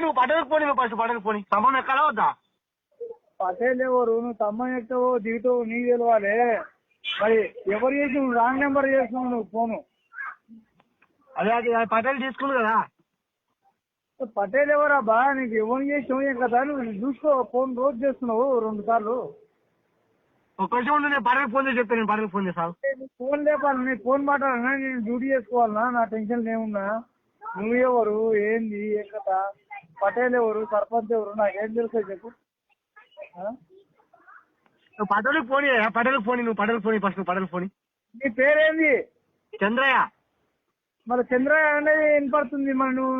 నువ్వు పటేల్కి పోనీ, నువ్వు ఫస్ట్ పటేల్కి పోనీ. సంబంధం ఎక్కాలా వద్దా? పటేల్ ఎవరు? నువ్వు తమ్మ ఎక్కుతావో దిగుతావో నీకు తెలవాలి. మరి ఎవరు చేసి నువ్వు రాంగ్ నెంబర్ చేస్తున్నావు నువ్వు ఫోను? అదే అది పటేల్ తీసుకుంది కదా. పటేల్ ఎవరాబా? నీకు ఎవరు చేసినావు ఏం కదా? నువ్వు చూసుకో, ఫోన్ రోజు చేస్తున్నావు 2 సార్లు. ఒక నిమిషం ఉండు, నేను పటేల్కి ఫోన్ చేసి చెప్తాను. నేను పటేల్కి ఫోన్ చేస్తాను. ఫోన్ లేపాలి, నీ ఫోన్ మాట్లాడాలన్నా, నేను డ్యూటీ చేసుకోవాలన్నా, నా టెన్షన్ ఏమున్నా? నువ్వెవరు, ఏంది, ఏం కదా? పటేల్ ఎవరు, సర్పంచ్ ఎవరు, నాకేం తెలుసా చెప్పు. నువ్వు పటేల్కి ఫోన్ పటేల్కి ఫోన్, నువ్వు పటేల్కి ఫోన్ ఫస్ట్. నువ్వు పటేల్కి ఫోన్. నీ పేరేంది? చంద్రయ్య. మరి చంద్రయ్య అనేది వినపడుతుంది. మరి నువ్వు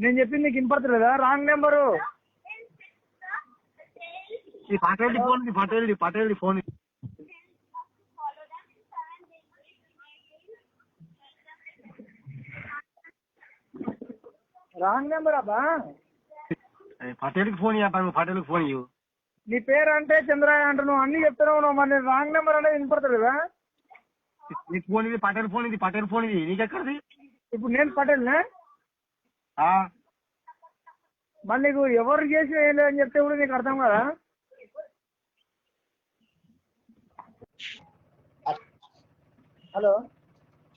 నేను చెప్పింది నీకు వినపడతలేదా? Wrong number. ఈ పటేల్ది ఫోన్, పటేల్ది ఫోన్. రాంగ్ నెంబర్ అబ్బా. పటేల్కి ఫోన్ ఇవ్వ, నువ్వు పటేల్కి ఫోన్ ఇవ్వు. నీ పేరు అంటే చంద్రయ్య అంటే నువ్వు అన్ని చెప్తున్నావు. మరి రాంగ్ నెంబర్ అనేది వినపడతలేదా? నీకు ఫోన్ ఇది, పటేల్ ఫోన్ ఇది, పటేల్ ఫోన్ ఇది. నీకెక్కడిది? ఇప్పుడు నేను పటేల్నే. మరి నీకు ఎవరు చేసి ఏం లేదని చెప్తే కూడా నీకు అర్థం కదా? హలో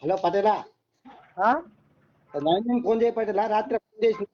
హలో పటేలా, ఫోన్ చేయ పటేలా, రాత్రి ఫోన్ చేసిన